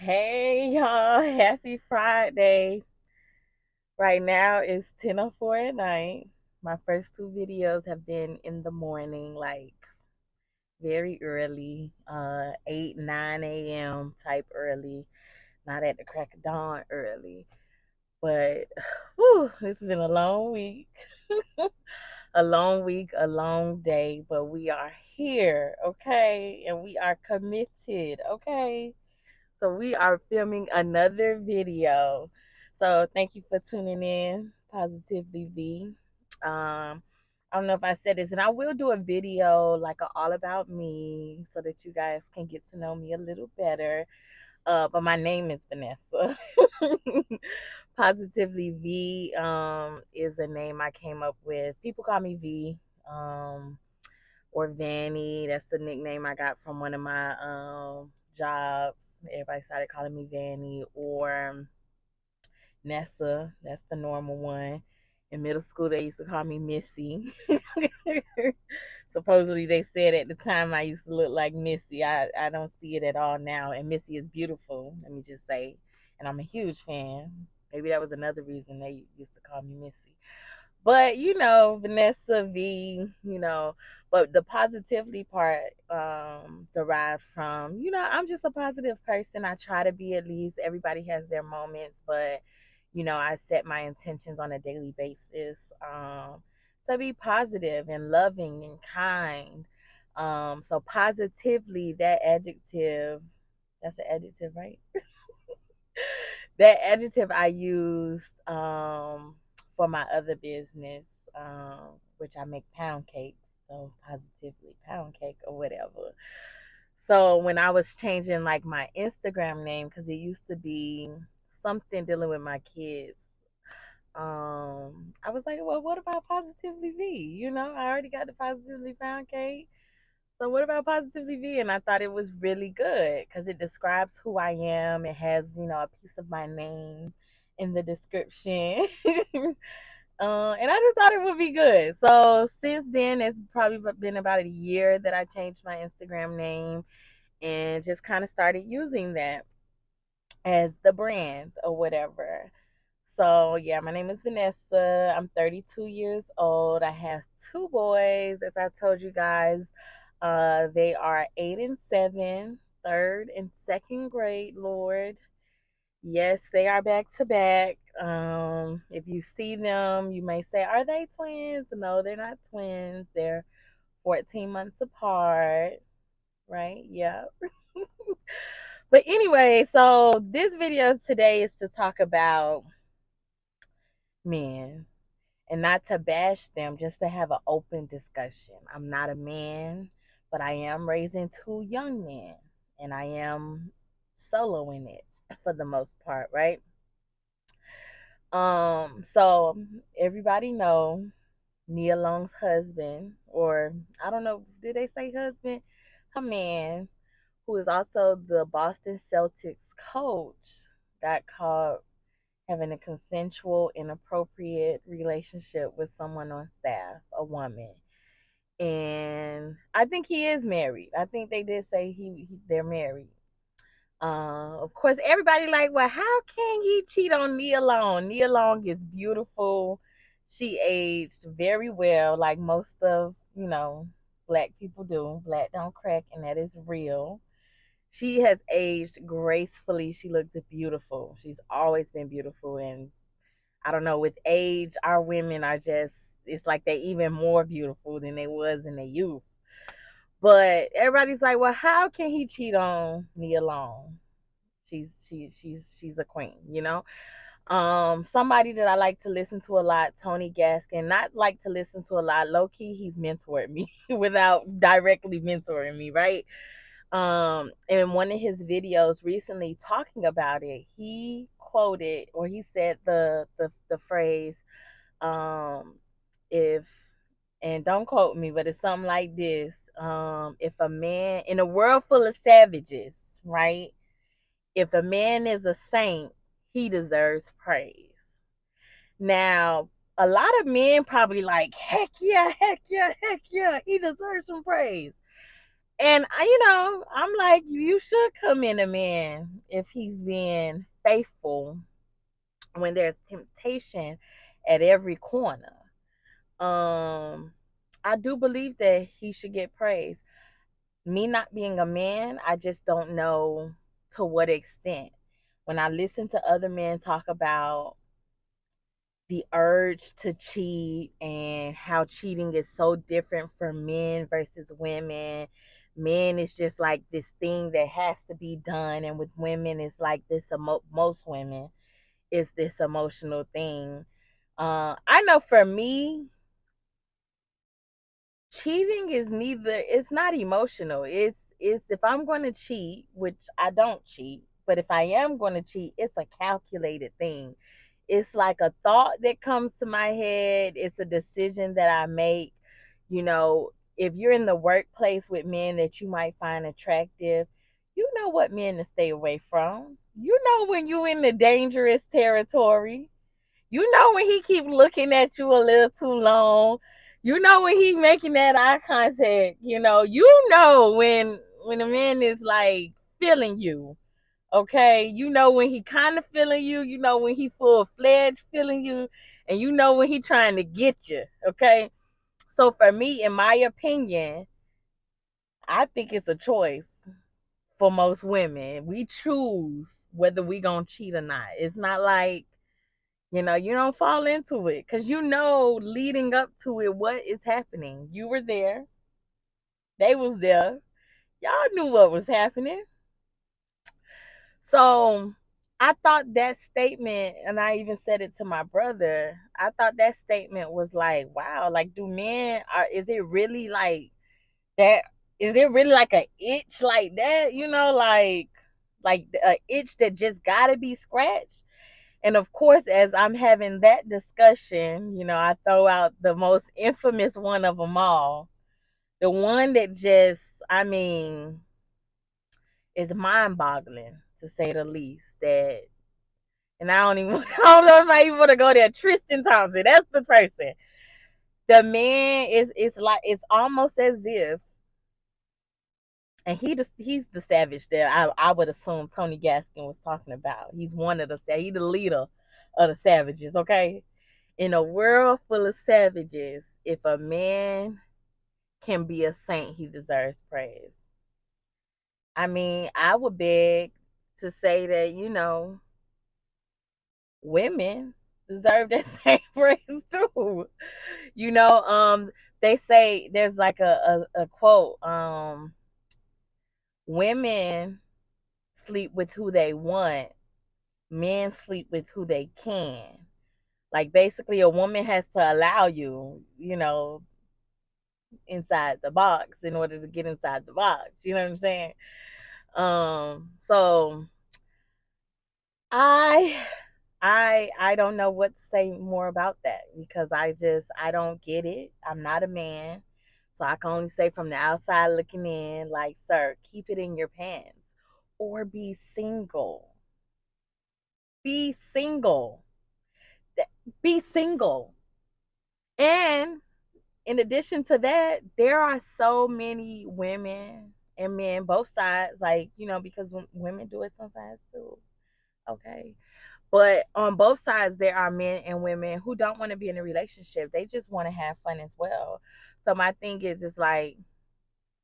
Hey y'all, happy Friday. Right now it's 10:04 at night. My first two videos have been in the morning, like very early, 8, 9 a.m. type early, not at the crack of dawn early. But whew, it's been a long week. A long week, a long day, but we are here, okay? And we are committed, okay? So we are filming another video. So thank you for tuning in, Positively Vee. I don't know if I said this, and I will do a video like a all about me so that you guys can get to know me a little better. But my name is Vanessa. Positively Vee is a name I came up with. People call me V. Or Vanny. That's the nickname I got from one of my jobs. Everybody started calling me Vanny or Nessa. That's the normal one. In middle school, they used to call me Missy. Supposedly, they said at the time I used to look like Missy. I don't see it at all now. And Missy is beautiful, let me just say. And I'm a huge fan. Maybe that was another reason they used to call me Missy. But Vanessa V, but the positively part derived from, I'm just a positive person. I try to be, at least. Everybity has their moments, but I set my intentions on a daily basis to be positive and loving and kind. So positively, that adjective, that's an adjective, right? That adjective I used for my other business, which I make pound cakes, so positively pound cake or whatever. So when I was changing like my Instagram name, because it used to be something dealing with my kids, I was like, well, what about Positively V? I already got the Positively pound cake. So what about Positively V? And I thought it was really good because it describes who I am. It has, a piece of my name in the description. And I just thought it would be good. So since then, it's probably been about a year that I changed my Instagram name and just kind of started using that as the brand or whatever. So yeah, my name is Vanessa. I'm 32 years old. I have two boys, as I told you guys. They are 8 and 7, third and second grade, Lord. Yes, they are back to back. If you see them, you may say, are they twins? No, they're not twins. They're 14 months apart, right? Yep. But anyway, so this video today is to talk about men and not to bash them, just to have an open discussion. I'm not a man, but I am raising two young men, and I am soloing it for the most part, right? So everybody know Nia Long's husband, or I don't know, did they say husband? Her man, who is also the Boston Celtics coach, got caught having a consensual, inappropriate relationship with someone on staff, a woman. And I think he is married. I think they did say they're married. Of course, everybody like, well, how can he cheat on Nia Long? Nia Long is beautiful. She aged very well, like most of black people do. Black don't crack, and that is real. She has aged gracefully. She looks beautiful. She's always been beautiful, and I don't know, with age, our women are just, it's like they're even more beautiful than they was in their youth. But everybody's like, well, how can he cheat on Nia Long? She's a queen. Somebody that I like to listen to a lot, Tony Gaskin. Not like to listen to a lot, low key, he's mentored me without directly mentoring me, right? In one of his videos recently talking about it, he quoted, or he said the phrase, um if, and don't quote me, but it's something like this: if a man in a world full of savages, right, if a man is a saint, he deserves praise. Now, a lot of men probably like, heck yeah, heck yeah, heck yeah, he deserves some praise. And I'm like, you should commend a man if he's being faithful when there's temptation at every corner. I do believe that he should get praise. Me not being a man, I just don't know to what extent. When I listen to other men talk about the urge to cheat and how cheating is so different for men versus women. Men is just like this thing that has to be done, and with women, it's like this. Most women, is this emotional thing. I know for me, cheating is neither. It's not emotional. It's if I'm going to cheat, which I don't cheat, but if I am going to cheat, it's a calculated thing. It's like a thought that comes to my head. It's a decision that I make. If you're in the workplace with men that you might find attractive, you know what men to stay away from. You know when you're in the dangerous territory. You know when he keep looking at you a little too long. You know when he making that eye contact. When a man is like feeling you. Okay, you know when he kind of feeling you. You know when he full fledged feeling you, and you know when he trying to get you. Okay, so for me, in my opinion, I think it's a choice for most women. We choose whether we gonna cheat or not. It's not like you don't fall into it because leading up to it what is happening. You were there. They was there. Y'all knew what was happening. So I thought that statement, and I even said it to my brother, I thought that statement was like, wow, like is it really like that? Is it really like an itch like that? Like a itch that just gotta be scratched? And of course, as I'm having that discussion, I throw out the most infamous one of them all. The one that just, I mean, is mind boggling to say the least. And I don't even, I don't know if I even want to go there. Tristan Thompson, that's the person. The man it's almost as if, and he's the savage that I would assume Tony Gaskin was talking about. He's he's the leader of the savages, okay? In a world full of savages, if a man can be a saint, he deserves praise. I mean, I would beg to say that, women deserve that same praise too. You know, um, they say there's like a quote, women sleep with who they want, men sleep with who they can. Like basically a woman has to allow you, inside the box in order to get inside the box. You know what I'm saying? So I I don't know what to say more about that because I don't get it. I'm not a man. So I can only say from the outside looking in, like, sir, keep it in your pants. Or be single. Be single. Be single. And in addition to that, there are so many women and men, both sides, like, because women do it sometimes too. Okay. But on both sides, there are men and women who don't want to be in a relationship. They just want to have fun as well. So my thing is, it's like,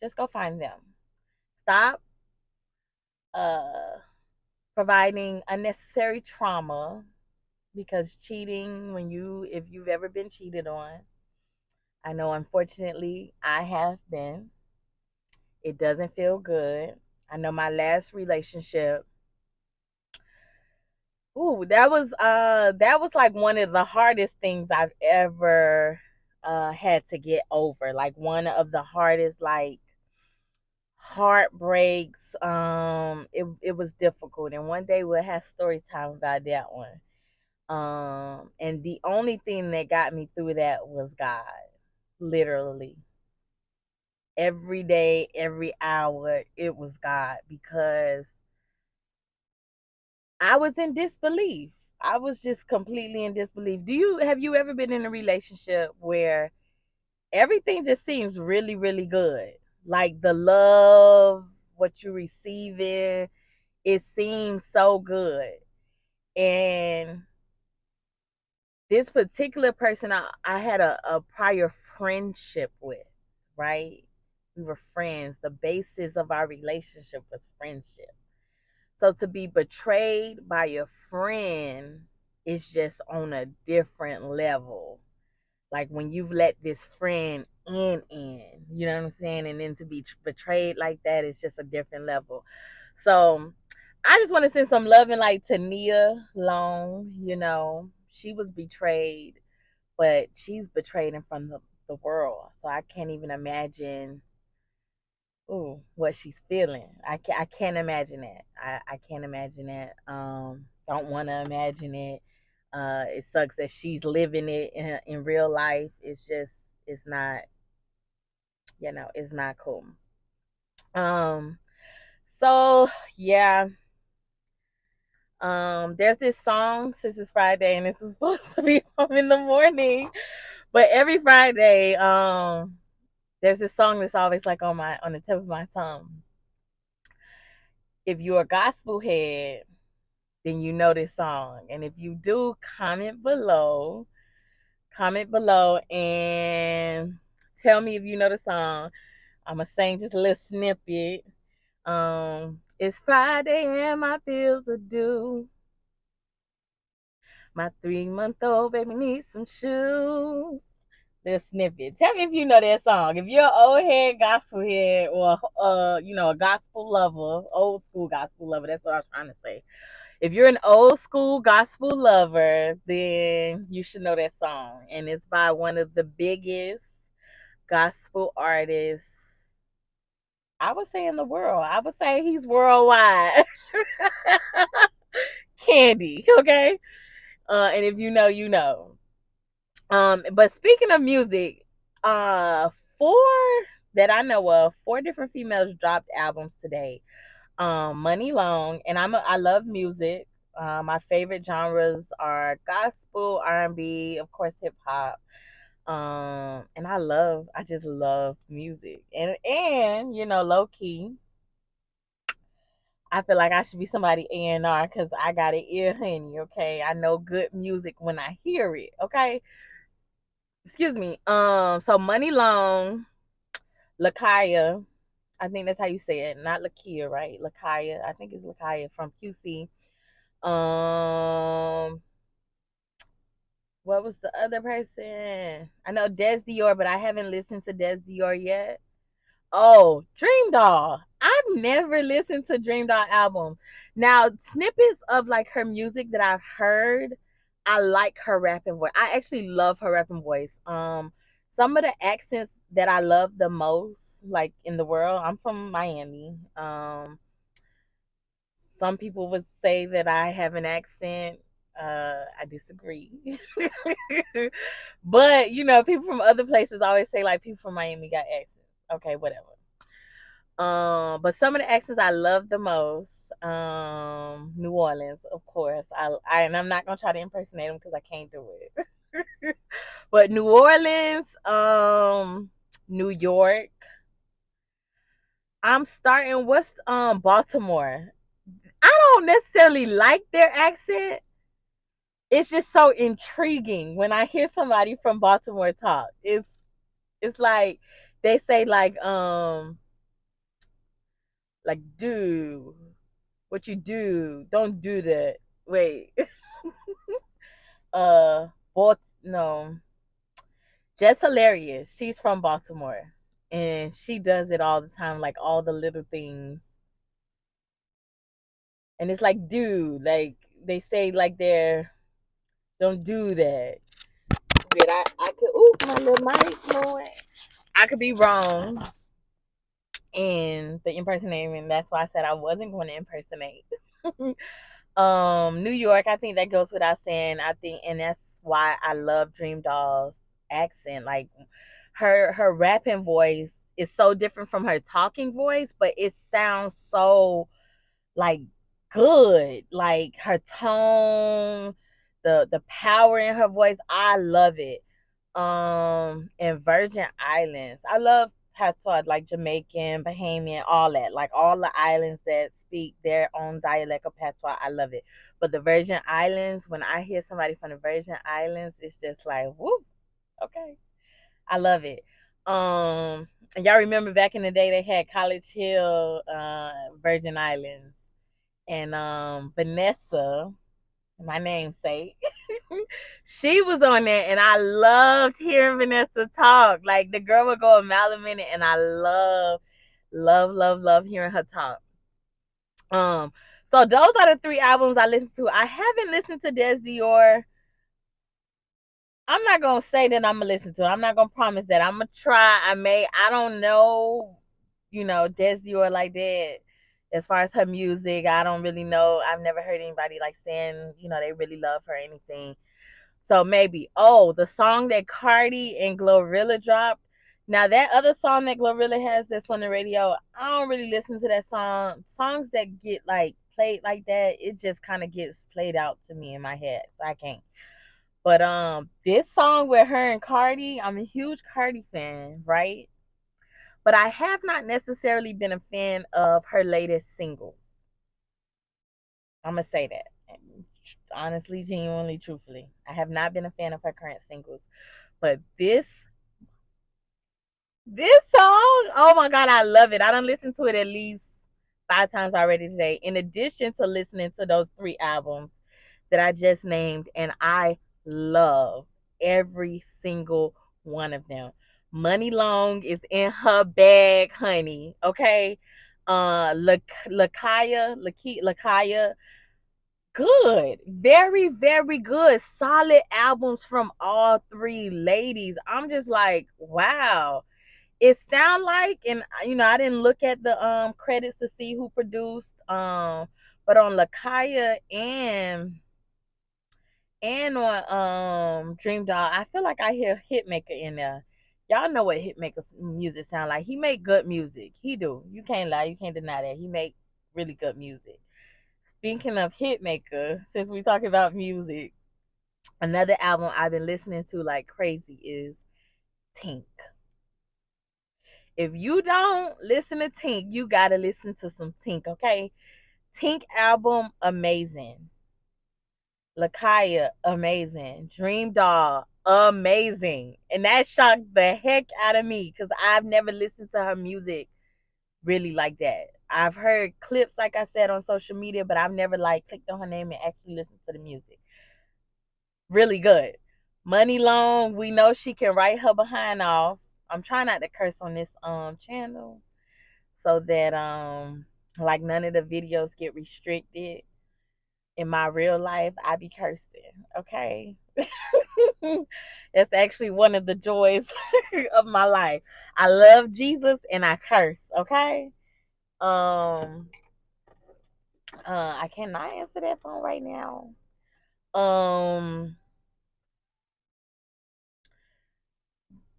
just go find them. Stop uh, providing unnecessary trauma because cheating, if you've ever been cheated on, I know unfortunately I have been. It doesn't feel good. I know my last relationship. Ooh, that was like one of the hardest things I've ever had to get over. Like one of the hardest like heartbreaks. It was difficult. And one day we'll have story time about that one. And the only thing that got me through that was God. Literally. Every day, every hour, it was God because I was in disbelief. I was just completely in disbelief. Have you ever been in a relationship where everything just seems really, really good? Like the love, what you're receiving, it seems so good. And this particular person I had a prior friendship with, right? We were friends. The basis of our relationship was friendship. So to be betrayed by a friend is just on a different level. Like when you've let this friend in, you know what I'm saying? And then to be betrayed like that is just a different level. So I just want to send some love and light to Nia Long. You know, she was betrayed, but she's betrayed in front of the world. So I can't even imagine what she's feeling. I can't imagine it. I can't imagine it. Don't want to imagine it. It sucks that she's living it in real life. It's just it's not, it's not cool. Um so yeah. There's this song, since it's Friday and this is supposed to be from in the morning, but every Friday, there's this song that's always like on the tip of my tongue. If you're a gospel head, then you know this song. And if you do, comment below and tell me if you know the song. I'm gonna sing just a little snippet. It's Friday and my bills are due. My 3-month-old baby needs some shoes. Little snippet. Tell me if you know that song. If you're an old head gospel head, or a gospel lover, old school gospel lover, that's what I was trying to say. If you're an old school gospel lover, then you should know that song. And it's by one of the biggest gospel artists, I would say, in the world. I would say he's worldwide. Candy, okay? And if you know, you know. But speaking of music, uh, four that I know of, four different females dropped albums today. Money Long, and I love music. My favorite genres are gospel, R&B, of course, hip hop. And I just love music, and low key, I feel like I should be somebody A&R because I got an ear, honey. Okay, I know good music when I hear it. Okay, excuse me. So Money Long, Lakaya, I think that's how you say it, not Lakia, right? Lakaya, I think it's Lakaya from QC. Um, what was the other person? I know Des Dior, but I haven't listened to Des Dior yet. Oh, Dream Doll. I've never listened to Dream Doll album. Now, snippets of like her music that I've heard, I like her rapping voice. I actually love her rapping voice. Some of the accents that I love the most, like in the world, I'm from Miami. Some people would say that I have an accent. I disagree. But people from other places always say like people from Miami got accents. Okay, whatever. But some of the accents I love the most, New Orleans, of course. And I'm not gonna try to impersonate them because I can't do it. But New Orleans, New York. I'm starting. What's Baltimore? I don't necessarily like their accent. It's just so intriguing when I hear somebody from Baltimore talk. It's like they say like do what you do. Don't do that. Wait. No. Jess Hilarious. She's from Baltimore. And she does it all the time, like all the little things. And it's like, dude, like they say like they're don't do that. Wait, I could my little mic blowing. I could be wrong in the impersonating. That's why I said I wasn't going to impersonate. New York, I think that goes without saying. I think, and that's why I love Dream Doll's accent. Like her rapping voice is so different from her talking voice, but it sounds so like good. Like her tone, the power in her voice, I love it. And Virgin Islands, I love patois, like Jamaican, Bahamian, all that, like all the islands that speak their own dialect of patois. I love it. But the Virgin Islands, when I hear somebody from the Virgin Islands, it's just like, whoop, okay, I love it. And y'all remember back in the day they had College Hill, Virgin Islands, and Vanessa, my namesake, she was on there, and I loved hearing Vanessa talk. Like the girl would go a mile a minute, and I love hearing her talk. Um, so those are the three albums I listened to. I haven't listened to Des Dior. I'm not gonna say that I'm gonna listen to it. I'm not gonna promise that. I'm gonna try. I may. I don't know. Des Dior like that. As far as her music, I don't really know. I've never heard anybody like saying they really love her or anything. So maybe. Oh, the song that Cardi and Glorilla dropped. Now that other song that Glorilla has that's on the radio, I don't really listen to that song. Songs that get like played like that, it just kind of gets played out to me in my head, so I can't. But this song with her and Cardi, I'm a huge Cardi fan, right? But I have not necessarily been a fan of her latest singles. I'm gonna say that. Honestly, genuinely, truthfully. I have not been a fan of her current singles. But this song, oh my god, I love it. I done listened to it at least 5 times already today. In addition to listening to those 3 albums that I just named, and I love every single one of them. Money Long is in her bag, honey. Okay. Lakaya, good, very, very good, solid albums from all 3 ladies. I'm just like, wow. It sound like, and I didn't look at the credits to see who produced, but on Lakaya and on Dream Doll, I feel like I hear Hitmaker in there. Y'all know what Hitmaker's music sound like. He make good music. He do. You can't lie. You can't deny that. He make really good music. Speaking of Hitmaker, since we talk about music, another album I've been listening to like crazy is Tink. If you don't listen to Tink, you gotta listen to some Tink, okay? Tink album, amazing. Lakaya, amazing. Dream Doll, amazing. And that shocked the heck out of me because I've never listened to her music really like that. I've heard clips, like I said, on social media, but I've never like clicked on her name and actually listened to the music. Really good. Money Long, we know she can write her behind off. I'm trying not to curse on this channel so that like none of the videos get restricted. In my real life, I be cursing, okay? That's actually one of the joys of my life. I love Jesus and I curse, okay? I cannot answer that phone right now. Um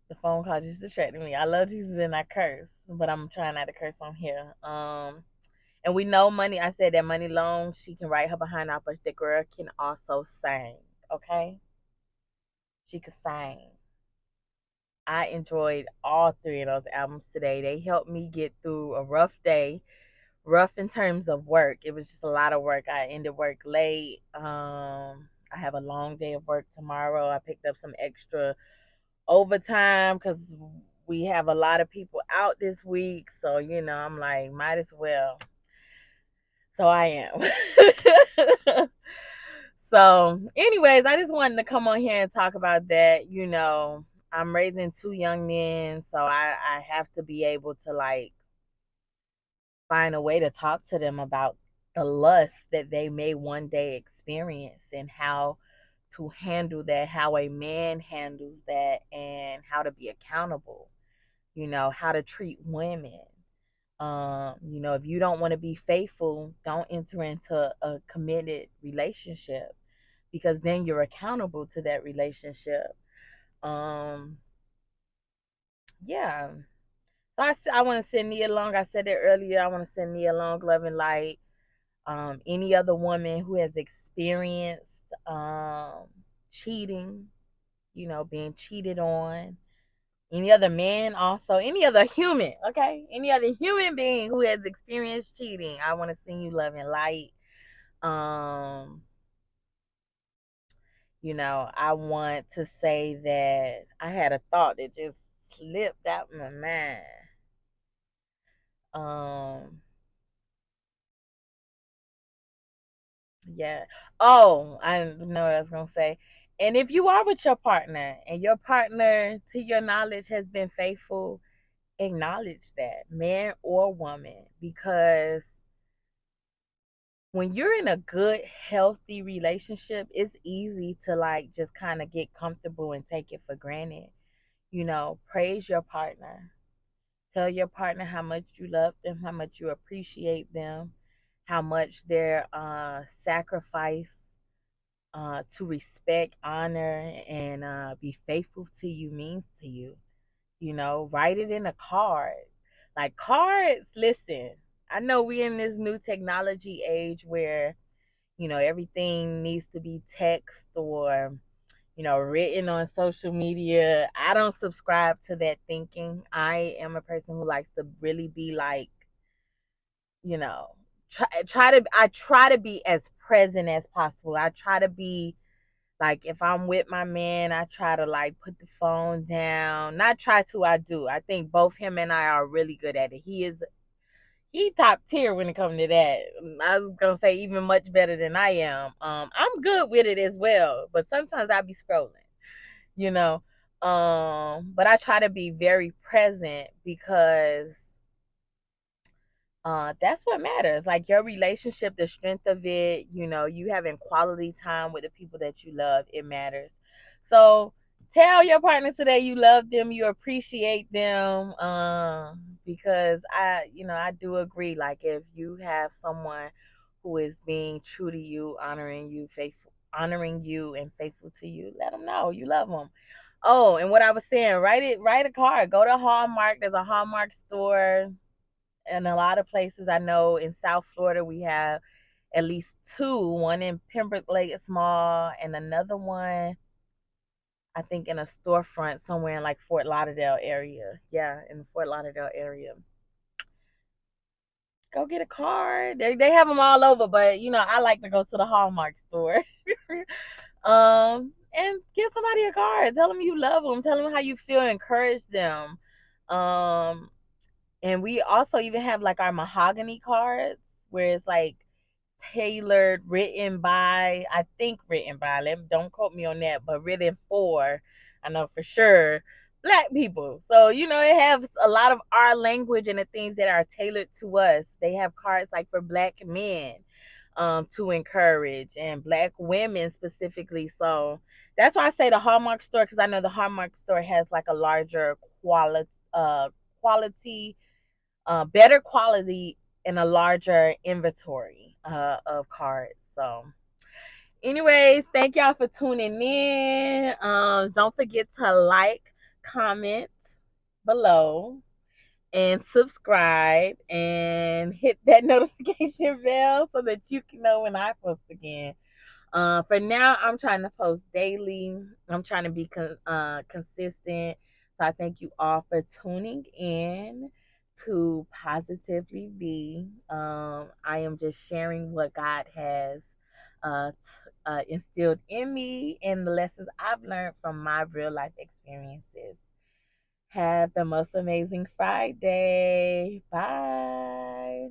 the phone call just distracted me. I love Jesus and I curse, but I'm trying not to curse on here. And we know Money. I said that Money Long, she can write her behind off, but the girl can also sing. Okay, she could sing. I enjoyed all 3 of those albums today. They helped me get through a rough day, rough in terms of work. It was just a lot of work. I ended work late. I have a long day of work tomorrow. I picked up some extra overtime because we have a lot of people out this week. So, I'm like, might as well. So I am. So, anyways, I just wanted to come on here and talk about that. I'm raising 2 young men, so I have to be able to like find a way to talk to them about the lust that they may one day experience and how to handle that, how a man handles that, and how to be accountable, how to treat women. If you don't want to be faithful, don't enter into a committed relationship because then you're accountable to that relationship. Um, yeah. So I want to send Nia Long. I said it earlier. I want to send Nia Long love and light. Any other woman who has experienced cheating, being cheated on, Any other man, also, any other human, okay? Any other human being who has experienced cheating, I want to send you love and light. Um, I want to say that I had a thought that just slipped out my mind. Um, yeah. Oh, I know what I was gonna say. And if you are with your partner and your partner, to your knowledge, has been faithful, acknowledge that, man or woman, because when you're in a good, healthy relationship, it's easy to like just kind of get comfortable and take it for granted. Praise your partner. Tell your partner how much you love them, how much you appreciate them, how much their sacrifice to respect, honor, and be faithful to you means to you. Write it in a card. Like cards, listen, I know we're in this new technology age where, everything needs to be text or, written on social media. I don't subscribe to that thinking. I am a person who likes to really be like, you know, I try to be as present as possible. I try to be like, if I'm with my man, I try to like put the phone down. Not try to, I do. I think both him and I are really good at it. He top tier when it comes to that. I was gonna say even much better than I am. I'm good with it as well, but sometimes I be scrolling, you know. But I try to be very present because that's what matters. Like your relationship, the strength of it, you having quality time with the people that you love, it matters. So tell your partner today you love them, you appreciate them. Because I do agree. Like if you have someone who is being true to you, honoring you and faithful to you, let them know you love them. Oh, and what I was saying, write a card. Go to Hallmark. There's a Hallmark store in a lot of places. I know in South Florida we have at least two, one in Pembroke Lake Mall and another one I think in a storefront somewhere in like Fort Lauderdale area. Yeah, in the Fort Lauderdale area. Go get a card. They have them all over, but I like to go to the Hallmark store. And give somebody a card. Tell them you love them. Tell them how you feel. Encourage them. Um, And we also even have like our mahogany cards where it's like tailored, written by, don't quote me on that, but written for, I know for sure, Black people. So, it has a lot of our language and the things that are tailored to us. They have cards like for Black men to encourage and Black women specifically. So that's why I say the Hallmark store, because I know the Hallmark store has like a larger quality, better quality, and a larger inventory of cards. So, anyways, thank y'all for tuning in. Don't forget to like, comment below, and subscribe, and hit that notification bell so that you can know when I post again. For now, I'm trying to post daily. I'm trying to be consistent. So I thank you all for tuning in to Positively Vee. I am just sharing what God has instilled in me and the lessons I've learned from my real life experiences. Have the most amazing Friday. Bye.